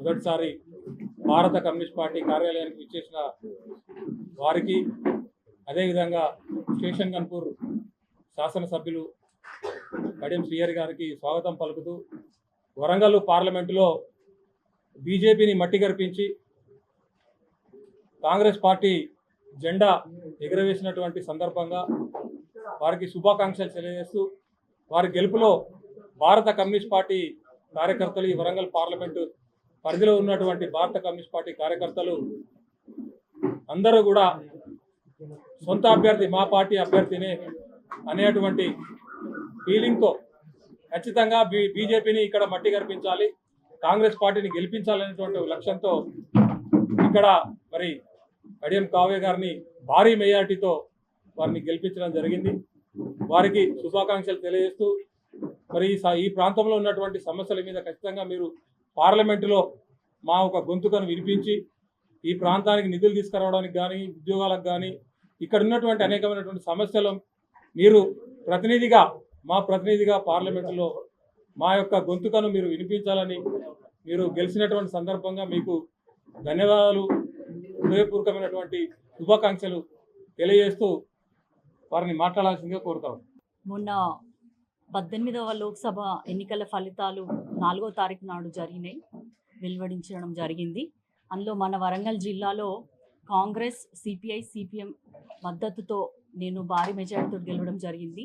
మొదటిసారి భారత communist party కార్యాలయానికి విచ్చేసిన వారికి, అదేవిధంగా స్టేషన్ గన్పూర్ శాసనసభ్యులు కడియం శ్రీహరి గారికి స్వాగతం పలుకుతూ, వరంగల్ పార్లమెంటులో బీజేపీని మట్టి గర్పించి కాంగ్రెస్ పార్టీ జెండా ఎగురవేసినటువంటి సందర్భంగా వారికి శుభాకాంక్షలు తెలియజేస్తూ, వారి గెలుపులో భారత కమ్యూనిస్ట్ పార్టీ కార్యకర్తలు, ఈ వరంగల్ పార్లమెంటు పరిధిలో ఉన్నటువంటి భారత కమ్యూనిస్ట్ పార్టీ కార్యకర్తలు అందరూ కూడా సొంత అభ్యర్థి మా పార్టీ అభ్యర్థినే అనేటువంటి ఫీలింగ్తో ఖచ్చితంగా బీజేపీని ఇక్కడ మట్టి గర్పించాలి, కాంగ్రెస్ పార్టీని గెలిపించాలనేటువంటి లక్ష్యంతో ఇక్కడ మరి కడియం కావ్య గారిని భారీ మెజార్టీతో వారిని గెలిపించడం జరిగింది. వారికి శుభాకాంక్షలు తెలియజేస్తూ, మరి ఈ ప్రాంతంలో ఉన్నటువంటి సమస్యల మీద ఖచ్చితంగా మీరు పార్లమెంటులో మా ఒక గొంతుకను వినిపించి ఈ ప్రాంతానికి నిధులు తీసుకురావడానికి కానీ, ఉద్యోగాలకు కానీ, ఇక్కడ ఉన్నటువంటి అనేకమైనటువంటి సమస్యలు మీరు మా ప్రతినిధిగా పార్లమెంటులో మా యొక్క గొంతుకను మీరు వినిపించాలని, మీరు గెలిచినటువంటి సందర్భంగా మీకు ధన్యవాదాలు, హృదయపూర్వకమైనటువంటి శుభాకాంక్షలు తెలియజేస్తూ వారిని మాట్లాడాల్సిందిగా కోరుతాం. మొన్న 18వ లోక్సభ ఎన్నికల ఫలితాలు 4వ తారీఖు నాడు వెలువడించడం జరిగింది. అందులో మన వరంగల్ జిల్లాలో కాంగ్రెస్, సిపిఐ, సిపిఎం మద్దతుతో నేను భారీ మెజారిటీతో గెలవడం జరిగింది.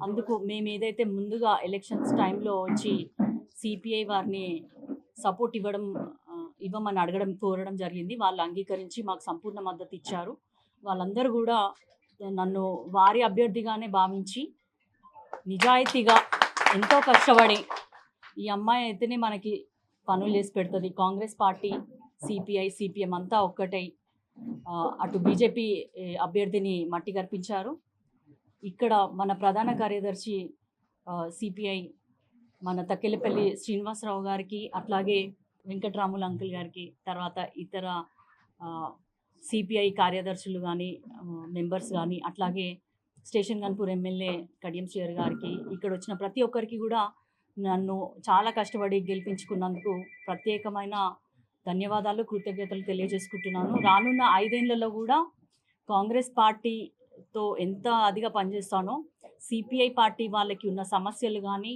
అందుకు మేము ఏదైతే ముందుగా ఎలక్షన్స్ టైంలో వచ్చి సిపిఐ వారిని సపోర్ట్ ఇవ్వమని కోరడం జరిగింది. వాళ్ళు అంగీకరించి మాకు సంపూర్ణ మద్దతు ఇచ్చారు. వాళ్ళందరూ కూడా నన్ను వారి అభ్యర్థిగానే భావించి నిజాయితీగా ఎంతో కష్టపడి ఈ అమ్మాయి అయితేనే మనకి పనులు చేసి పెడుతుంది, కాంగ్రెస్ పార్టీ, సిపిఐ, సిపిఎం అంతా ఒక్కటై అటు బీజేపీ అభ్యర్థిని మట్టి గర్పించారు. ఇక్కడ మన ప్రధాన కార్యదర్శి సిపిఐ మన తక్కెలపల్లి శ్రీనివాసరావు గారికి, అట్లాగే వెంకటరాములు అంకుల్ గారికి, తర్వాత ఇతర సిపిఐ కార్యదర్శులు కానీ, మెంబర్స్ కానీ, అట్లాగే స్టేషన్ గన్పూర్ ఎమ్మెల్యే కడియం శ్రీహరి గారికి, ఇక్కడ వచ్చిన ప్రతి ఒక్కరికి కూడా నన్ను చాలా కష్టపడి గెలిపించుకున్నందుకు ప్రత్యేకమైన ధన్యవాదాలు, కృతజ్ఞతలు తెలియజేసుకుంటున్నాను. రానున్న 5 ఏళ్లలో కూడా కాంగ్రెస్ పార్టీతో ఎంత అదిగా పనిచేస్తానో, సిపిఐ పార్టీ వాళ్ళకి ఉన్న సమస్యలు కానీ,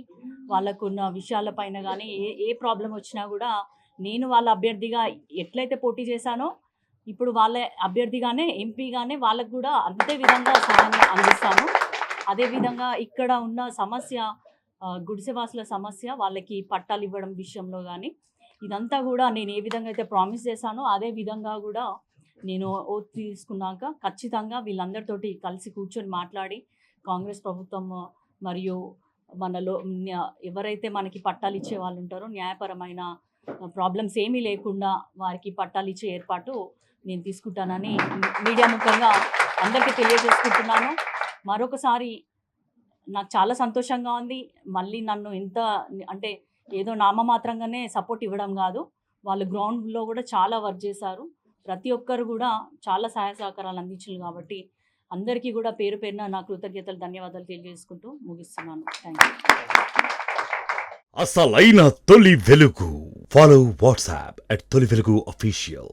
వాళ్ళకు ఉన్న విషయాలపైన కానీ ఏ ప్రాబ్లం వచ్చినా కూడా నేను వాళ్ళ అభ్యర్థిగా ఎట్లయితే పోటీ చేశానో ఇప్పుడు వాళ్ళ అభ్యర్థిగానే, ఎంపీగానే వాళ్ళకు కూడా అంతే విధంగా సహాయం అందిస్తాను. అదేవిధంగా ఇక్కడ ఉన్న సమస్య, గుడిసెవాసుల సమస్య, వాళ్ళకి పట్టాలు ఇవ్వడం విషయంలో కానీ ఇదంతా కూడా నేను ఏ విధంగా అయితే ప్రామిస్ చేశానో అదే విధంగా కూడా నేను ఓత్ తీసుకున్నాక ఖచ్చితంగా వీళ్ళందరితోటి కలిసి కూర్చొని మాట్లాడి కాంగ్రెస్ ప్రభుత్వం మరియు మనలో ఎవరైతే మనకి పట్టాలు ఇచ్చే వాళ్ళు ఉంటారో న్యాయపరమైన ప్రాబ్లమ్స్ ఏమీ లేకుండా వారికి పట్టాలు ఇచ్చే ఏర్పాటు నేను తీసుకుంటానని మీడియా ముఖంగా అందరికీ తెలియజేసుకుంటున్నాను. మరొకసారి నాకు చాలా సంతోషంగా ఉంది. మళ్ళీ నన్ను అంటే ఏదో నామమాత్రంగానే సపోర్ట్ ఇవ్వడం కాదు, వాళ్ళు గ్రౌండ్లో కూడా చాలా వర్క్ చేశారు. ప్రతి ఒక్కరు కూడా చాలా సహాయ సహకారాలు అందించారు. కాబట్టి అందరికీ కూడా పేరు పేరున నా కృతజ్ఞతలు, ధన్యవాదాలు తెలియజేసుకుంటూ ముగిస్తున్నాను. Thank you. అసలైన తొలి వెలుగు. ఫాలో వాట్సాప్ @తొలి వెలుగు official.